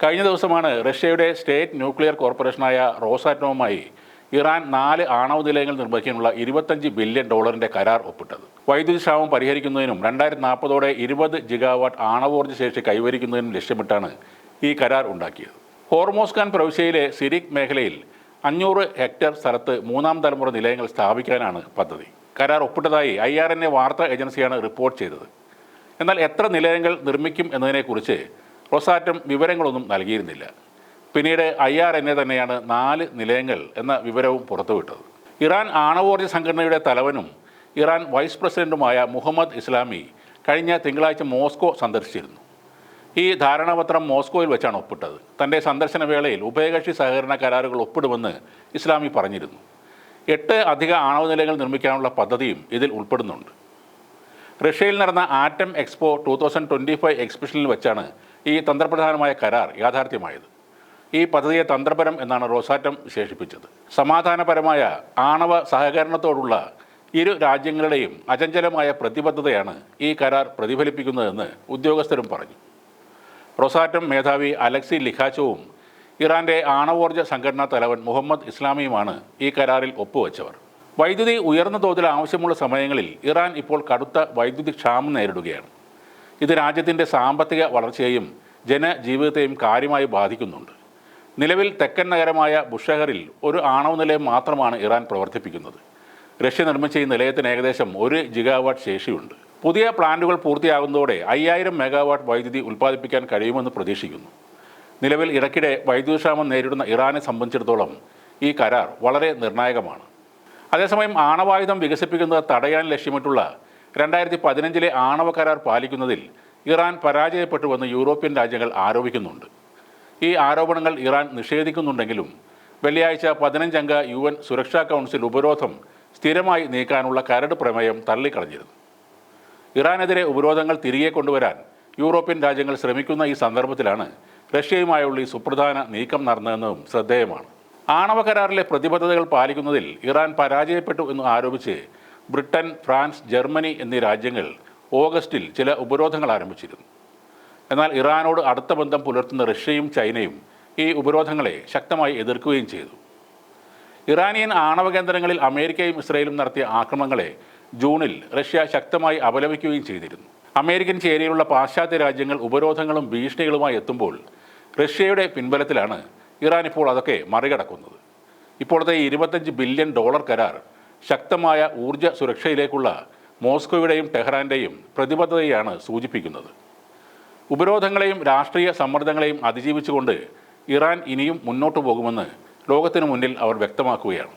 കഴിഞ്ഞ ദിവസമാണ് റഷ്യയുടെ സ്റ്റേറ്റ് ന്യൂക്ലിയർ കോർപ്പറേഷനായ റോസാറ്റോമുമായി ഇറാൻ 4 ആണവ നിലയങ്ങൾ നിർമ്മിക്കാനുള്ള $25 ബില്യൺ കരാർ ഒപ്പിട്ടത്. വൈദ്യുതി ക്ഷാമം പരിഹരിക്കുന്നതിനും 2040ഓടെ 20 ജിഗാവാട്ട് ആണവോർജ്ജ ശേഷി കൈവരിക്കുന്നതിനും ലക്ഷ്യമിട്ടാണ് ഈ കരാർ ഉണ്ടാക്കിയത്. ഹോർമോസ്ഖാൻ പ്രവിശ്യയിലെ സിരിക് മേഖലയിൽ 500 ഹെക്ടർ സ്ഥലത്ത് 3ാം തലമുറ നിലയങ്ങൾ സ്ഥാപിക്കാനാണ് പദ്ധതി. കരാർ ഒപ്പിട്ടതായി IRNA വാർത്താ ഏജൻസിയാണ് റിപ്പോർട്ട് ചെയ്തത്. എന്നാൽ എത്ര നിലയങ്ങൾ നിർമ്മിക്കും എന്നതിനെക്കുറിച്ച് റോസാറ്റം വിവരങ്ങളൊന്നും നൽകിയിരുന്നില്ല. പിന്നീട് IRNA തന്നെയാണ് 4 നിലയങ്ങൾ എന്ന വിവരവും പുറത്തുവിട്ടത്. ഇറാൻ ആണവോർജ്ജ സംഘടനയുടെ തലവനും ഇറാൻ വൈസ് പ്രസിഡന്റുമായ മുഹമ്മദ് ഇസ്ലാമി കഴിഞ്ഞ തിങ്കളാഴ്ച മോസ്കോ സന്ദർശിച്ചിരുന്നു. ഈ ധാരണാപത്രം മോസ്കോയിൽ വെച്ചാണ് ഒപ്പിട്ടത്. തൻ്റെ സന്ദർശന വേളയിൽ ഉഭയകക്ഷി സഹകരണ കരാറുകൾ ഒപ്പിടുമെന്ന് ഇസ്ലാമി പറഞ്ഞിരുന്നു. 8 അധിക ആണവ നിലയങ്ങൾ നിർമ്മിക്കാനുള്ള പദ്ധതിയും ഇതിൽ ഉൾപ്പെടുന്നുണ്ട്. റഷ്യയിൽ നടന്ന ആറ്റം എക്സ്പോ 2025 എക്സിബിഷനിൽ വെച്ചാണ് ഈ തന്ത്രപ്രധാനമായ കരാർ യാഥാർത്ഥ്യമായത്. ഈ പദ്ധതിയെ തന്ത്രപരം എന്നാണ് റോസാറ്റം വിശേഷിപ്പിച്ചത്. സമാധാനപരമായ ആണവ സഹകരണത്തോടുള്ള ഇരു രാജ്യങ്ങളുടെയും അചഞ്ചലമായ പ്രതിബദ്ധതയാണ് ഈ കരാർ പ്രതിഫലിപ്പിക്കുന്നതെന്ന് ഉദ്യോഗസ്ഥരും പറഞ്ഞു. റോസാറ്റം മേധാവി അലക്സി ലിഖാച്ചോവും ഇറാൻ്റെ ആണവോർജ്ജ സംഘടനാ തലവൻ മുഹമ്മദ് ഇസ്ലാമിയുമാണ് ഈ കരാറിൽ ഒപ്പുവെച്ചവർ. വൈദ്യുതി ഉയർന്ന തോതിൽ ആവശ്യമുള്ള സമയങ്ങളിൽ ഇറാൻ ഇപ്പോൾ കടുത്ത വൈദ്യുതി ക്ഷാമം നേരിടുകയാണ്. ഇത് രാജ്യത്തിൻ്റെ സാമ്പത്തിക വളർച്ചയെയും ജനജീവിതത്തെയും കാര്യമായി ബാധിക്കുന്നുണ്ട്. നിലവിൽ തെക്കൻ നഗരമായ ബുഷഹറിൽ ഒരു ആണവ നിലയം മാത്രമാണ് ഇറാൻ പ്രവർത്തിപ്പിക്കുന്നത്. റഷ്യ നിർമ്മിച്ച ഈ നിലയത്തിന് ഏകദേശം 1 ജിഗാവാട്ട് ശേഷിയുണ്ട്. പുതിയ പ്ലാന്റുകൾ പൂർത്തിയാകുന്നതോടെ 5000 മെഗാവാട്ട് വൈദ്യുതി ഉൽപ്പാദിപ്പിക്കാൻ കഴിയുമെന്ന് പ്രതീക്ഷിക്കുന്നു. നിലവിൽ ഇടയ്ക്കിടെ വൈദ്യുതിക്ഷാമം നേരിടുന്ന ഇറാനെ സംബന്ധിച്ചിടത്തോളം ഈ കരാർ വളരെ നിർണായകമാണ്. അതേസമയം ആണവായുധം വികസിപ്പിക്കുന്നത് തടയാൻ ലക്ഷ്യമിട്ടുള്ള 2015 ആണവ കരാർ പാലിക്കുന്നതിൽ ഇറാൻ പരാജയപ്പെട്ടുവെന്ന് യൂറോപ്യൻ രാജ്യങ്ങൾ ആരോപിക്കുന്നുണ്ട്. ഈ ആരോപണങ്ങൾ ഇറാൻ നിഷേധിക്കുന്നുണ്ടെങ്കിലും വെള്ളിയാഴ്ച 15 അംഗ UN സുരക്ഷാ കൗൺസിൽ ഉപരോധം സ്ഥിരമായി നീക്കാനുള്ള കരട് പ്രമേയം തള്ളിക്കളഞ്ഞിരുന്നു. ഇറാനെതിരെ ഉപരോധങ്ങൾ തിരികെ കൊണ്ടുവരാൻ യൂറോപ്യൻ രാജ്യങ്ങൾ ശ്രമിക്കുന്ന ഈ സന്ദർഭത്തിലാണ് റഷ്യയുമായുള്ള ഈ സുപ്രധാന നീക്കം നടന്നതെന്നതും ശ്രദ്ധേയമാണ്. ആണവ കരാറിലെ പ്രതിബദ്ധതകൾ പാലിക്കുന്നതിൽ ഇറാൻ പരാജയപ്പെട്ടു എന്ന് ആരോപിച്ച് ബ്രിട്ടൻ, ഫ്രാൻസ്, ജർമ്മനി എന്നീ രാജ്യങ്ങൾ ഓഗസ്റ്റിൽ ചില ഉപരോധങ്ങൾ ആരംഭിച്ചിരുന്നു. എന്നാൽ ഇറാനോട് അടുത്ത ബന്ധം പുലർത്തുന്ന റഷ്യയും ചൈനയും ഈ ഉപരോധങ്ങളെ ശക്തമായി എതിർക്കുകയും ചെയ്തു. ഇറാനിയൻ ആണവ കേന്ദ്രങ്ങളിൽ അമേരിക്കയും ഇസ്രയേലും നടത്തിയ ആക്രമണങ്ങളെ ജൂണിൽ റഷ്യ ശക്തമായി അപലപിക്കുകയും ചെയ്തിരുന്നു. അമേരിക്കൻ ചേരിയിലുള്ള പാശ്ചാത്യ രാജ്യങ്ങൾ ഉപരോധങ്ങളും ഭീഷണികളുമായി എത്തുമ്പോൾ റഷ്യയുടെ പിൻബലത്തിലാണ് ഇറാൻ ഇപ്പോൾ അതൊക്കെ മറികടക്കുന്നത്. ഇപ്പോഴത്തെ $25 ബില്യൺ കരാർ ശക്തമായ ഊർജ്ജ സുരക്ഷയിലേക്കുള്ള മോസ്കോയുടെയും ടെഹ്റാൻ്റെയും പ്രതിബദ്ധതയാണ് സൂചിപ്പിക്കുന്നത്. ഉപരോധങ്ങളെയും രാഷ്ട്രീയ സമ്മർദ്ദങ്ങളെയും അതിജീവിച്ചുകൊണ്ട് ഇറാൻ ഇനിയും മുന്നോട്ടു പോകുമെന്ന് ലോകത്തിനു മുന്നിൽ അവർ വ്യക്തമാക്കുകയാണ്.